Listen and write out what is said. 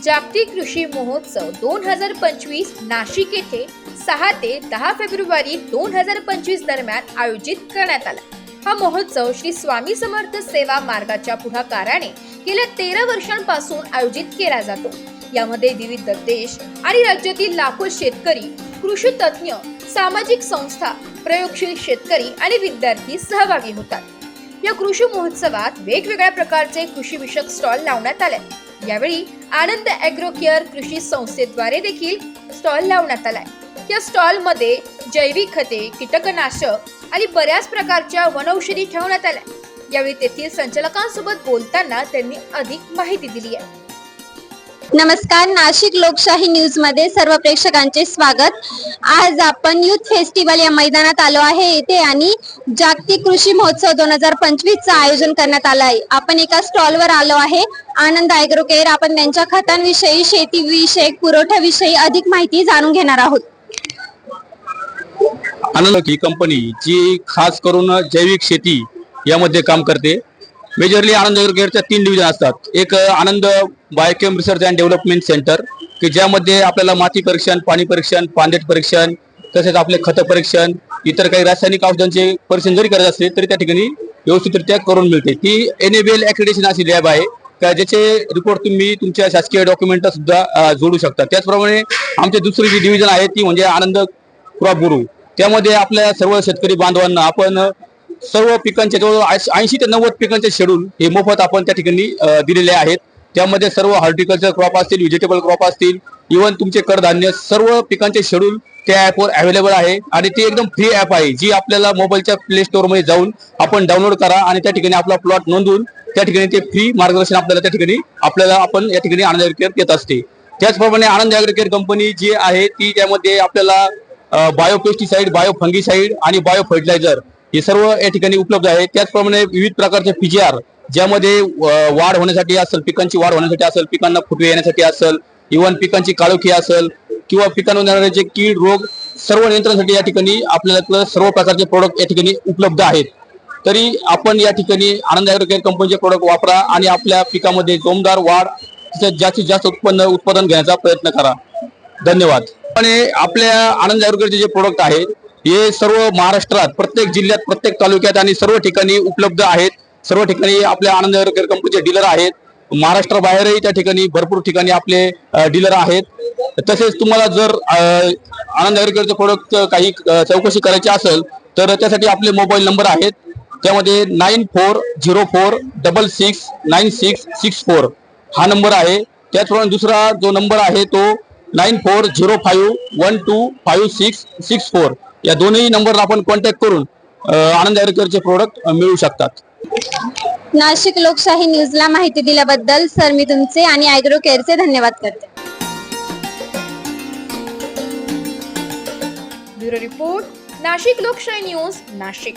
जागतिक कृषी महोत्सव 2025 नाशिक येथे 6 ते 10 फेब्रुवारी 2025 दरम्यान आयोजित करण्यात आला। हा महोत्सव श्री स्वामी समर्थ सेवा मार्गाच्या पुढाकाराने गेल्या 13 वर्षांपासून आयोजित केला जातो। यामध्ये विविध देश आणि राज्यातील लाखो शेतकरी, कृषी तज्ञ, सामाजिक संस्था, प्रयोगशील शेतकरी आणि विद्यार्थी सहभागी होतात। या कृषी महोत्सवात वेगवेगळ्या प्रकारचे कृषी विषयक स्टॉल लावण्यात आले। यावेळी आनंद ॲग्रो केअर कृषी संस्थेद्वारे देखील स्टॉल लावण्यात आलाय। या स्टॉल मध्ये जैविक खते, कीटकनाशक आणि बऱ्याच प्रकारच्या वनौषधी ठेवण्यात आल्या। यावेळी तेथील संचालकांसोबत बोलताना त्यांनी अधिक माहिती दिली आहे। नमस्कार, नाशिक लोकशाही न्यूज मध्ये सर्व प्रेक्षकांचे स्वागत। आज आपण युथ फेस्टिवल या मैदानात आलो आहे येथे आणि जागतिक कृषी महोत्सव 2025 चं आयोजन करण्यात आलं आहे। आपण एका स्टॉल वर आलो आहे, आनंद ॲग्रो केअर। आपण त्यांच्या खतांविषयी, शेतीविषयी, पुरवठ्याविषयी अधिक माहिती जाणून घेणार आहोत। आनंद ही कंपनी जी खास करून जैविक शेती यामध्ये काम करते। मेजरली आनंद ॲग्रो केअरच्या 3 डिव्हिजन असतात। एक Anand biochem research and development centre की ज्यामध्ये आपल्याला माती परीक्षण, पाणी परीक्षण, पाणदेठ परीक्षण, तसेच आपले खत परीक्षण, इतर काही रासायनिक औषधांचे परीक्षण जरी करायचे असले तरी त्या ठिकाणी व्यवस्थितरित्या करून मिळते। ती एनएबीएल ॲक्रेडिटेशन अशी लॅब आहे का ज्याचे रिपोर्ट तुम्ही तुमच्या शासकीय डॉक्युमेंट सुद्धा जोडू शकता। त्याचप्रमाणे आमचे दुसरी जी डिव्हिजन आहे ती म्हणजे आनंद क्रॉप गुरु। त्यामध्ये आपल्या सर्व शेतकरी बांधवांना आपण सर्व पिकांचे जवळ 80 ते 90 पिकांचे शेड्यूल हे मोफत आपण त्या ठिकाणी दिलेले आहेत। त्यामध्ये सर्व हॉर्टिकल्चर क्रॉप असतील, व्हेजिटेबल क्रॉप असतील, इव्हन तुमचे कडधान्य सर्व पिकांचे शेड्यूल त्या ॲपवर अवेलेबल आहे आणि ते एकदम फ्री ॲप आहे जी आपल्याला मोबाईलच्या प्ले स्टोअर मध्ये जाऊन आपण डाउनलोड करा आणि त्या ठिकाणी आपला प्लॉट नोंदवून त्या ठिकाणी ते फ्री मार्गदर्शन आपल्याला त्या ठिकाणी आपण या ठिकाणी आनंद ॲग्रो केअर देत असते। त्याचप्रमाणे आनंद ॲग्रो केअर कंपनी जी आहे ती त्यामध्ये आपल्याला बायो पेस्टिसाइड, बायो फंगिसाइड आणि बायो फर्टिलायझर हे सर्व या ठिकाणी उपलब्ध आहे। त्याचप्रमाणे विविध प्रकारचे पीजीआर ज्यामध्ये वाढ होण्यासाठी असेल, पिकांची वाढ होण्यासाठी असेल, पिकांना फुटवे येण्यासाठी असेल, इव्हन पिकांची काळोखी असेल किंवा पिकांवर येणारे जे कीड रोग सर्व नियंत्रणासाठी या ठिकाणी आपल्याला सर्व प्रकारचे प्रोडक्ट या ठिकाणी उपलब्ध आहेत। तरी आपण या ठिकाणी आनंद ॲग्रो केअर कंपनीचे प्रोडक्ट वापरा आणि आपल्या पिकामध्ये जोमदार वाढ, जास्तीत जास्त उत्पादन घेण्याचा प्रयत्न करा। धन्यवाद। आणि आपल्या आनंद ॲग्रो केअरचे जे प्रोडक्ट आहेत हे सर्व महाराष्ट्रात प्रत्येक जिल्ह्यात, प्रत्येक तालुक्यात आणि सर्व ठिकाणी उपलब्ध आहेत। सर्व ठिकाणी आपल्या आनंद ॲग्रो केअर कंपनीचे डीलर आहेत। महाराष्ट्राबाहेरही त्या ठिकाणी भरपूर ठिकाणी आपले डीलर आहेत। तसेच तुम्हाला जर आनंद ॲग्रो केअरचे प्रोडक्ट काही चौकशी करायची असेल तर त्यासाठी आपले मोबाईल नंबर आहेत। त्यामध्ये 9406669664 हा नंबर आहे। त्याचप्रमाणे दुसरा जो नंबर आहे तो 9405125664 या दोन्ही नंबरला आपण कॉन्टॅक्ट करून आनंद ॲग्रो केअरचे प्रोडक्ट मिळू शकतात। नाशिक लोकशाही न्यूजला माहिती दिल्याबद्दल सर मी तुमचे आणि ॲग्रो केअरचे धन्यवाद करते। ब्युरो रिपोर्ट, नाशिक लोकशाही न्यूज, नाशिक।